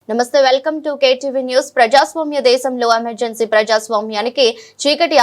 నమస్తే, welcome to KTV news. ప్రజాస్వామ్య దేశంలో ఎమర్జెన్సీ ప్రజాస్వామ్యానికి చీకటి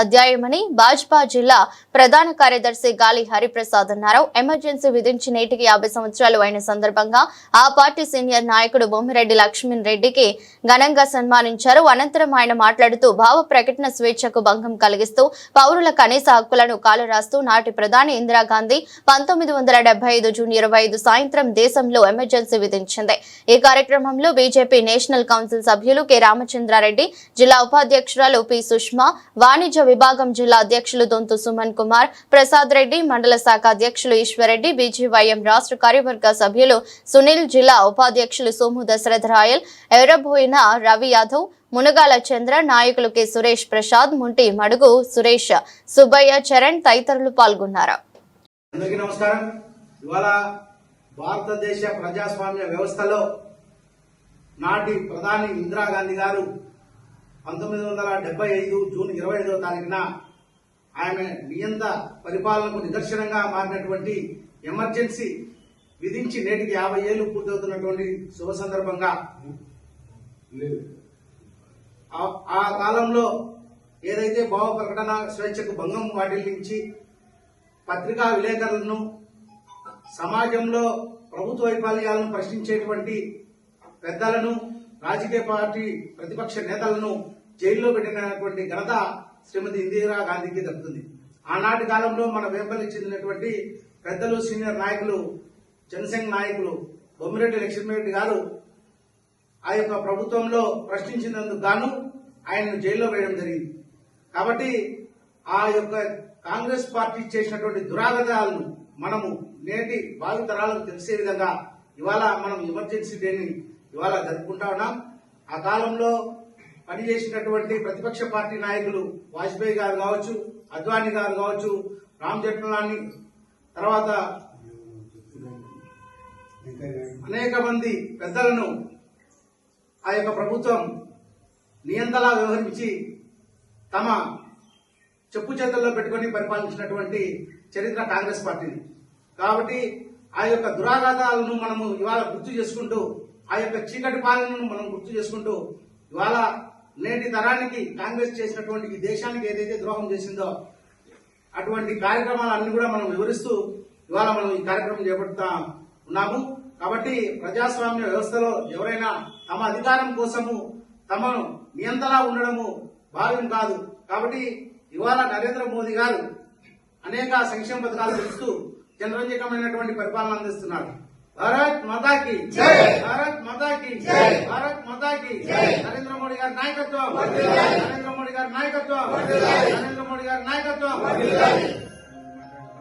అధ్యాయమని భాజపా జిల్లా ప్రధాన కార్యదర్శి గాలి హరిప్రసాద్ అన్నారు. ఎమర్జెన్సీ విధించి నేటికి 50 సంవత్సరాలు అయిన సందర్భంగా ఆ పార్టీ సీనియర్ నాయకుడు బొమ్మిరెడ్డి లక్ష్మణ్ రెడ్డికి ఘనంగా సన్మానించారు. అనంతరం ఆయన మాట్లాడుతూ భావ ప్రకటన స్వేచ్ఛకు భంగం కలిగిస్తూ పౌరుల కనీస హక్కులను కాలరాస్తూ నాటి ప్రధాని ఇందిరాగాంధీ 1975 జూన్ 25 సాయంత్రం దేశంలో ఎమర్జెన్సీ విధించింది. ఈ కార్యక్రమంలో బీజేపీ నేషనల్ కౌన్సిల్ సభ్యులు కె రామచంద్రారెడ్డి, జిల్లా ఉపాధ్యక్షురాలు పి సుష్మా, వాణిజ్య విభాగం జిల్లా అధ్యక్షులు దొంతు సుమన్ కుమార్, ప్రసాద్ రెడ్డి, మండల శాఖ అధ్యక్షులు ఈశ్వరెడ్డి, బీజీవైఎం రాష్ట్ర కార్యవర్గ సభ్యులు సునీల్, జిల్లా ఉపాధ్యక్షులు సోము దశరథ రాయల్, ఎర్రబోయిన రవి యాదవ్, మునగాల చంద్ర, నాయకులు కె సురేష్ ప్రసాద్, ముంటి మడుగు సురేష్, సుబ్బయ్య, చరణ్ తదితరులు పాల్గొన్నారు. భారతదేశ ప్రజాస్వామ్య వ్యవస్థలో నాటి ప్రధాని ఇందిరాగాంధీ గారు 1975 జూన్ 25వ తారీఖున ఆమె నియంత పరిపాలనకు నిదర్శనంగా మారినటువంటి ఎమర్జెన్సీ విధించి నేటికి 50 ఏళ్లు పూర్తవుతున్నటువంటి శుభ సందర్భంగా ఆ కాలంలో ఏదైతే భావ ప్రకటన స్వేచ్ఛకు భంగం వాటిల్లించి పత్రికా విలేకరులను, సమాజంలో ప్రభుత్వ వైఫల్యాలను ప్రశ్నించేటువంటి పెద్దలను, రాజకీయ పార్టీ ప్రతిపక్ష నేతలను జైల్లో పెట్టినటువంటి ఘనత శ్రీమతి ఇందిరాగాంధీకి దక్కుతుంది. ఆనాటి కాలంలో మన వేంపల్లికి చెందినటువంటి పెద్దలు, సీనియర్ నాయకులు, జనసంఘ్ నాయకులు బొమ్మిరెడ్డి లక్ష్మణరెడ్డి గారు ఆ యొక్క ప్రభుత్వంలో ప్రశ్నించినందుకు గాను ఆయనను జైల్లో వేయడం జరిగింది. కాబట్టి ఆ యొక్క కాంగ్రెస్ పార్టీ చేసినటువంటి దురాగతాలను మనము నేటి భావితరాలకు తెలిసే విధంగా ఇవాళ మనం ఎమర్జెన్సీ డేని ఇవాళ జరుపుకుంటా ఉన్నాం. ఆ కాలంలో పనిచేసినటువంటి ప్రతిపక్ష పార్టీ నాయకులు వాజ్పేయి గారు కావచ్చు, అద్వానీ గారు కావచ్చు, రామ్ జెఠ్మలాని, తర్వాత అనేక మంది పెద్దలను ఆ యొక్క ప్రభుత్వం నియంతలా వ్యవహరించి తమ చెప్పు చేతుల్లో పెట్టుకుని పరిపాలించినటువంటి చరిత్ర కాంగ్రెస్ పార్టీని. కాబట్టి ఆ యొక్క దురాఘాతాలను మనము ఇవాళ గుర్తు చేసుకుంటూ, ఆ యొక్క చీకటి పాలనను మనం గుర్తు చేసుకుంటూ, ఇవాళ నేటి తరానికి కాంగ్రెస్ చేసినటువంటి ఈ దేశానికి ఏదైతే ద్రోహం చేసిందో అటువంటి కార్యక్రమాలన్నీ కూడా మనం వివరిస్తూ ఇవాళ మనం ఈ కార్యక్రమం చేపడుతా ఉన్నాము. కాబట్టి ప్రజాస్వామ్య వ్యవస్థలో ఎవరైనా తమ అధికారం కోసము తమను నియంతలా ఉండడము భావ్యం కాదు. కాబట్టి ఇవాళ నరేంద్ర మోదీ గారు అనేక సంక్షేమ పథకాలు పెంచుతూ జనరంజకమైనటువంటి పరిపాలన అందిస్తున్నారు. భారత్ మాతాకి జై, భారత్ మాతాకి జై, భారత్ మాతాకి జై. నరేంద్ర మోడీ గారి నాయకత్వం, నరేంద్ర మోడీ గారి నాయకత్వం, నరేంద్ర మోడీ గారి నాయకత్వం.